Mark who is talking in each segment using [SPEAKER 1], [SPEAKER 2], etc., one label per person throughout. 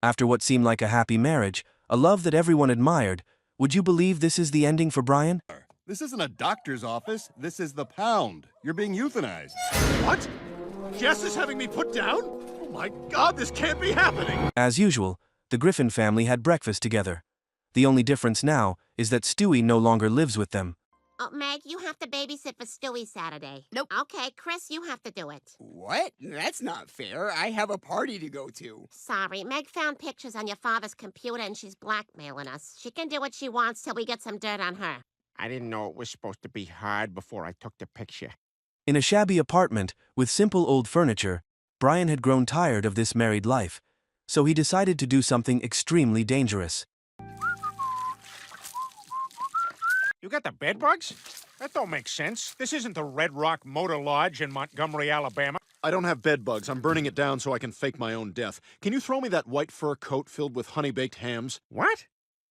[SPEAKER 1] After what seemed like a happy marriage, a love that everyone admired, would you believe this is the ending for Brian?
[SPEAKER 2] This isn't a doctor's office. This is the pound. You're being euthanized.
[SPEAKER 3] What? Jess is having me put down? Oh my God, this can't be happening!
[SPEAKER 1] As usual, the Griffin family had breakfast together. The only difference now is that Stewie no longer lives with them.
[SPEAKER 4] Oh, Meg, you have to babysit for Stewie Saturday.
[SPEAKER 5] Nope.
[SPEAKER 4] Okay, Chris, you have to do it.
[SPEAKER 5] What? That's not fair. I have a party to go to.
[SPEAKER 4] Sorry, Meg found pictures on your father's computer and she's blackmailing us. She can do what she wants till we get some dirt on her.
[SPEAKER 6] I didn't know it was supposed to be hard before I took the picture.
[SPEAKER 1] In a shabby apartment with simple old furniture, Brian had grown tired of this married life, so he decided to do something extremely dangerous.
[SPEAKER 6] You got the bed bugs? That don't make sense. This isn't the Red Rock Motor Lodge in Montgomery, Alabama.
[SPEAKER 3] I don't have bed bugs. I'm burning it down so I can fake my own death. Can you throw me that white fur coat filled with honey-baked hams?
[SPEAKER 6] What?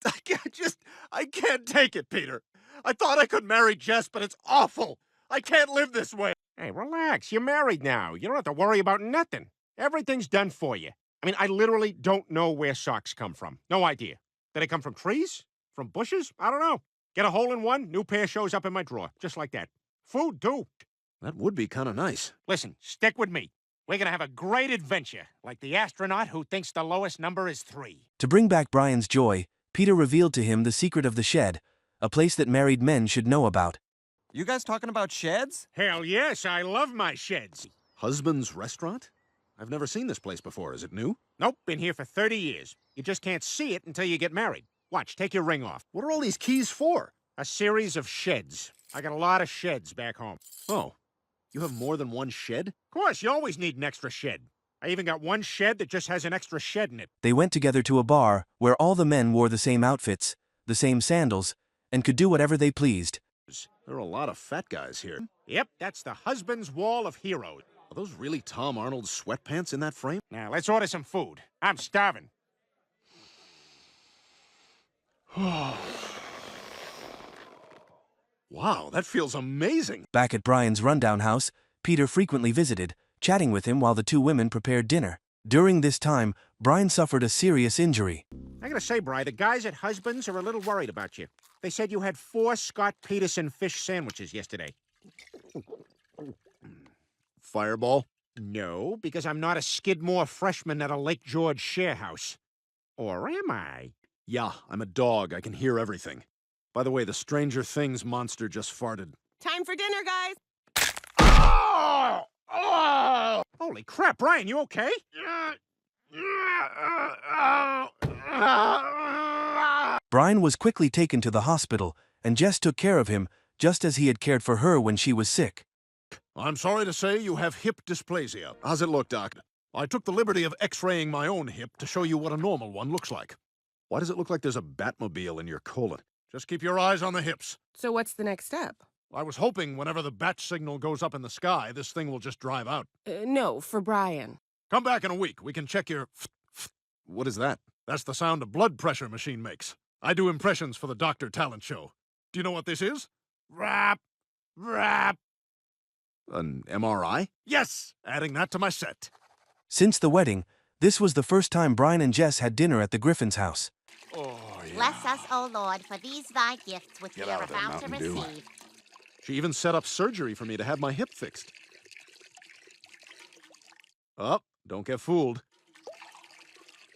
[SPEAKER 3] I can't take it, Peter. I thought I could marry Jess, but it's awful. I can't live this way.
[SPEAKER 6] Hey, relax. You're married now. You don't have to worry about nothing. Everything's done for you. I mean, I literally don't know where socks come from. No idea. Did they come from trees? From bushes? I don't know. Get a hole in one, new pair shows up in my drawer. Just like that. Food, too.
[SPEAKER 3] That would be kind of nice.
[SPEAKER 6] Listen, stick with me. We're gonna have a great adventure, like the astronaut who thinks the lowest number is 3.
[SPEAKER 1] To bring back Brian's joy, Peter revealed to him the secret of the shed, a place that married men should know about.
[SPEAKER 2] You guys talking about sheds?
[SPEAKER 6] Hell yes, I love my sheds.
[SPEAKER 3] Husband's Restaurant? I've never seen this place before. Is it new?
[SPEAKER 6] Nope, been here for 30 years. You just can't see it until you get married. Watch, take your ring off.
[SPEAKER 3] What are all these keys for?
[SPEAKER 6] A series of sheds. I got a lot of sheds back home.
[SPEAKER 3] Oh, you have more than one shed?
[SPEAKER 6] Of course, you always need an extra shed. I even got one shed that just has an extra shed in it.
[SPEAKER 1] They went together to a bar where all the men wore the same outfits, the same sandals, and could do whatever they pleased.
[SPEAKER 3] There are a lot of fat guys here.
[SPEAKER 6] Yep, that's the husband's wall of heroes.
[SPEAKER 3] Are those really Tom Arnold sweatpants in that frame?
[SPEAKER 6] Now, let's order some food. I'm starving.
[SPEAKER 3] Wow, that feels amazing.
[SPEAKER 1] Back at Brian's rundown house, Peter frequently visited, chatting with him while the two women prepared dinner. During this time, Brian suffered a serious injury.
[SPEAKER 6] I gotta say, Bri, the guys at Husbands are a little worried about you. They said you had 4 Scott Peterson fish sandwiches yesterday.
[SPEAKER 3] Fireball?
[SPEAKER 6] No, because I'm not a Skidmore freshman at a Lake George share house. Or am I?
[SPEAKER 3] Yeah, I'm a dog. I can hear everything. By the way, the Stranger Things monster just farted.
[SPEAKER 5] Time for dinner, guys.
[SPEAKER 6] Oh! Oh! Holy crap, Brian, you okay?
[SPEAKER 1] Brian was quickly taken to the hospital, and Jess took care of him, just as he had cared for her when she was sick.
[SPEAKER 3] I'm sorry to say you have hip dysplasia. How's it look, Doc? I took the liberty of x-raying my own hip to show you what a normal one looks like. Why does it look like there's a Batmobile in your colon? Just keep your eyes on the hips.
[SPEAKER 7] So what's the next step?
[SPEAKER 3] I was hoping whenever the bat signal goes up in the sky, this thing will just drive out.
[SPEAKER 7] No, for Brian.
[SPEAKER 3] Come back in a week. We can check your... What is that? That's the sound a blood pressure machine makes. I do impressions for the Doctor Talent Show. Do you know what this is?
[SPEAKER 6] Rap! Rap!
[SPEAKER 3] An MRI? Yes! Adding that to my set.
[SPEAKER 1] Since the wedding, this was the first time Brian and Jess had dinner at the Griffins' house.
[SPEAKER 3] Oh, yeah.
[SPEAKER 4] Bless us, O Lord, for these thy gifts which we are about to receive.
[SPEAKER 3] She even set up surgery for me to have my hip fixed. Oh, don't get fooled.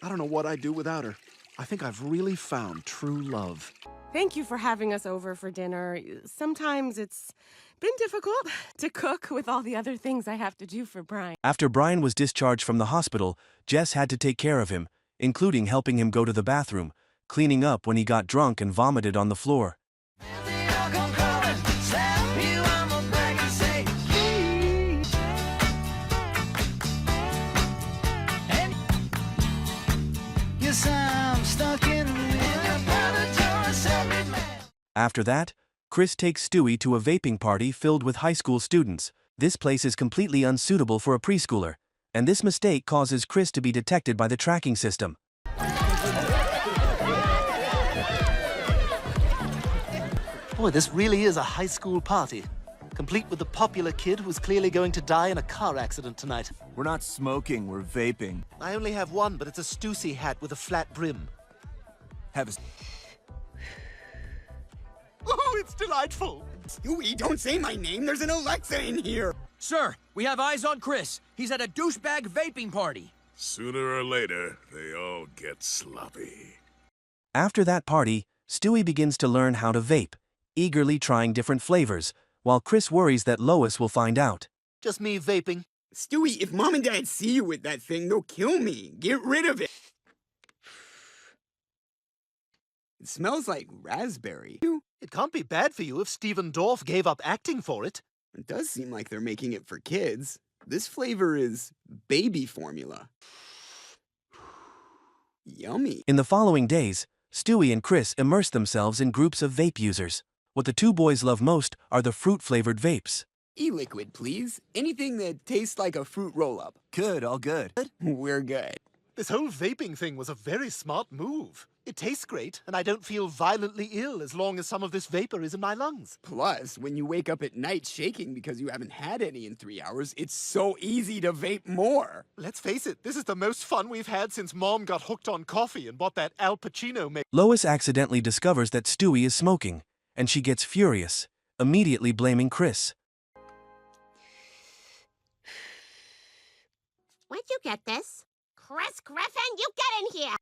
[SPEAKER 3] I don't know what I'd do without her. I think I've really found true love.
[SPEAKER 7] Thank you for having us over for dinner. Sometimes it's been difficult to cook with all the other things I have to do for Brian.
[SPEAKER 1] After Brian was discharged from the hospital, Jess had to take care of him, including helping him go to the bathroom, cleaning up when he got drunk and vomited on the floor. After that, Chris takes Stewie to a vaping party filled with high school students. This place is completely unsuitable for a preschooler, and this mistake causes Chris to be detected by the tracking system.
[SPEAKER 8] Boy, this really is a high school party. complete with the popular kid who's clearly going to die in a car accident tonight.
[SPEAKER 9] We're not smoking, we're vaping.
[SPEAKER 8] I only have one, but it's a Stussy hat with a flat brim.
[SPEAKER 9] Have a...
[SPEAKER 8] Oh, it's delightful!
[SPEAKER 5] Stewie, don't say my name. There's an Alexa in here.
[SPEAKER 10] Sir, we have eyes on Chris. He's at a douchebag vaping party.
[SPEAKER 11] Sooner or later, they all get sloppy.
[SPEAKER 1] After that party, Stewie begins to learn how to vape, eagerly trying different flavors, while Chris worries that Lois will find out.
[SPEAKER 8] Just me vaping.
[SPEAKER 5] Stewie, if Mom and Dad see you with that thing, they'll kill me. Get rid of it. It smells like raspberry.
[SPEAKER 8] It can't be bad for you if Stephen Dorff gave up acting for it.
[SPEAKER 5] It does seem like they're making it for kids. This flavor is baby formula. Yummy.
[SPEAKER 1] In the following days, Stewie and Chris immerse themselves in groups of vape users. What the two boys love most are the fruit-flavored vapes.
[SPEAKER 5] E-liquid, please. Anything that tastes like a fruit roll-up.
[SPEAKER 9] Good, all good.
[SPEAKER 5] We're good.
[SPEAKER 8] This whole vaping thing was a very smart move. It tastes great, and I don't feel violently ill as long as some of this vapor is in my lungs.
[SPEAKER 5] Plus, when you wake up at night shaking because you haven't had any in 3 hours, it's so easy to vape more.
[SPEAKER 8] Let's face it, this is the most fun we've had since Mom got hooked on coffee and bought that Al Pacino make.
[SPEAKER 1] Lois accidentally discovers that Stewie is smoking, and she gets furious, immediately blaming Chris.
[SPEAKER 4] Where'd you get this? Chris Griffin, you get in here!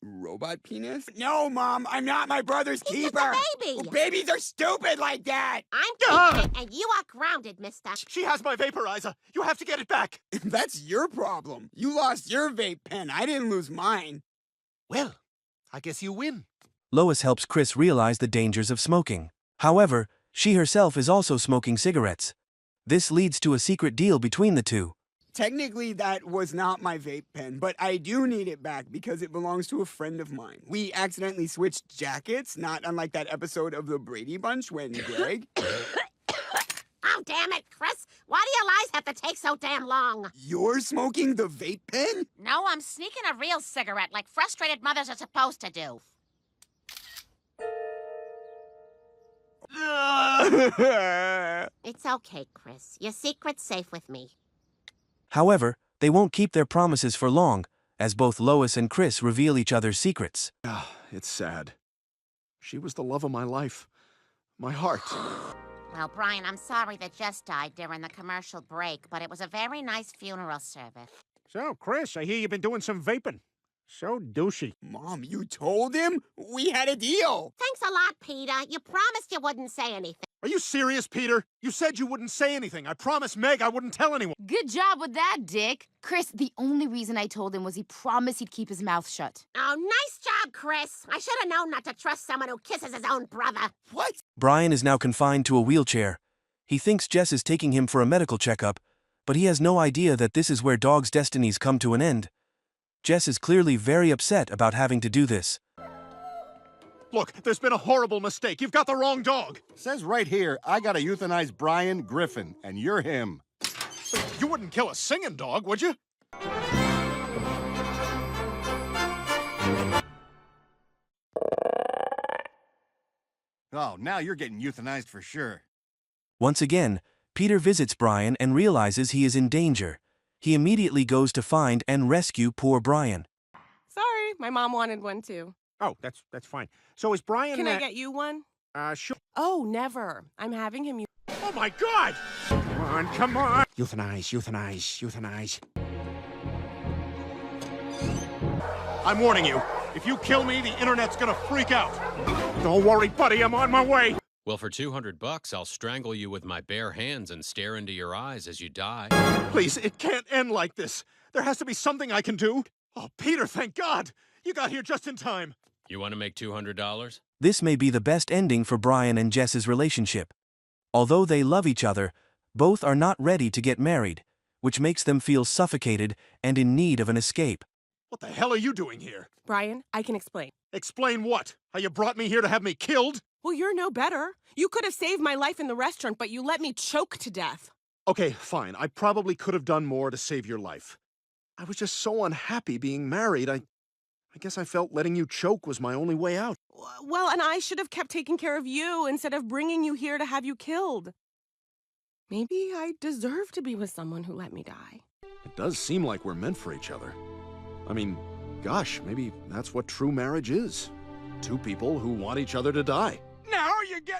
[SPEAKER 5] Robot penis? No, Mom, I'm not my brother's
[SPEAKER 4] He's
[SPEAKER 5] keeper.
[SPEAKER 4] just a baby.
[SPEAKER 5] Well, babies are stupid like that.
[SPEAKER 4] I'm keeping it, and you are grounded, mister.
[SPEAKER 8] She has my vaporizer. You have to get it back.
[SPEAKER 5] That's your problem. You lost your vape pen. I didn't lose mine.
[SPEAKER 8] Well, I guess you win.
[SPEAKER 1] Lois helps Chris realize the dangers of smoking. However, she herself is also smoking cigarettes. This leads to a secret deal between the two.
[SPEAKER 5] Technically, that was not my vape pen, but I do need it back because it belongs to a friend of mine. We accidentally switched jackets, not unlike that episode of The Brady Bunch when Greg...
[SPEAKER 4] Oh, damn it, Chris. Why do your lies have to take so damn long?
[SPEAKER 5] You're smoking the vape pen?
[SPEAKER 4] No, I'm sneaking a real cigarette like frustrated mothers are supposed to do. It's okay, Chris. Your secret's safe with me.
[SPEAKER 1] However, they won't keep their promises for long, as both Lois and Chris reveal each other's secrets.
[SPEAKER 3] It's sad. She was the love of my life. My heart.
[SPEAKER 4] Well, Brian, I'm sorry that Jess died during the commercial break, but it was a very nice funeral service.
[SPEAKER 6] So, Chris, I hear you've been doing some vaping. So douchey.
[SPEAKER 5] Mom, you told him? We had a deal.
[SPEAKER 4] Thanks a lot, Peter. You promised you wouldn't say anything.
[SPEAKER 3] Are you serious, Peter? You said you wouldn't say anything. I promised Meg I wouldn't tell anyone.
[SPEAKER 12] Good job with that, Dick. Chris, the only reason I told him was he promised he'd keep his mouth shut.
[SPEAKER 4] Oh, nice job, Chris. I should have known not to trust someone who kisses his own brother.
[SPEAKER 5] What?
[SPEAKER 1] Brian is now confined to a wheelchair. He thinks Jess is taking him for a medical checkup, but he has no idea that this is where dogs' destinies come to an end. Jess is clearly very upset about having to do this.
[SPEAKER 3] Look, there's been a horrible mistake. You've got the wrong dog.
[SPEAKER 2] Says right here, I gotta euthanize Brian Griffin, and you're him.
[SPEAKER 3] You wouldn't kill a singing dog, would you?
[SPEAKER 2] Oh, now you're getting euthanized for sure.
[SPEAKER 1] Once again, Peter visits Brian and realizes he is in danger. He immediately goes to find and rescue poor Brian.
[SPEAKER 7] Sorry, my mom wanted one too.
[SPEAKER 6] Oh, that's fine. So is Brian...
[SPEAKER 7] Can I get you one?
[SPEAKER 6] Sure.
[SPEAKER 7] Oh, never. I'm having him.
[SPEAKER 6] Oh, my God! Come on, come on! Euthanize, euthanize, euthanize.
[SPEAKER 3] I'm warning you. If you kill me, the internet's gonna freak out. Don't worry, buddy, I'm on my way.
[SPEAKER 13] Well, for $200, I'll strangle you with my bare hands and stare into your eyes as you die.
[SPEAKER 3] Please, it can't end like this. There has to be something I can do. Oh, Peter, thank God. You got here just in time.
[SPEAKER 13] You want to make $200?
[SPEAKER 1] This may be the best ending for Brian and Jess's relationship. Although they love each other, both are not ready to get married, which makes them feel suffocated and in need of an escape.
[SPEAKER 3] What the hell are you doing here?
[SPEAKER 7] Brian, I can explain.
[SPEAKER 3] Explain what? How you brought me here to have me killed?
[SPEAKER 7] Well, you're no better. You could have saved my life in the restaurant, but you let me choke to death.
[SPEAKER 3] Okay, fine. I probably could have done more to save your life. I was just so unhappy being married. I guess I felt letting you choke was my only way out.
[SPEAKER 7] Well, and I should have kept taking care of you instead of bringing you here to have you killed. Maybe I deserve to be with someone who let me die.
[SPEAKER 3] It does seem like we're meant for each other. I mean, gosh, maybe that's what true marriage is. Two people who want each other to die.
[SPEAKER 5] Now you're getting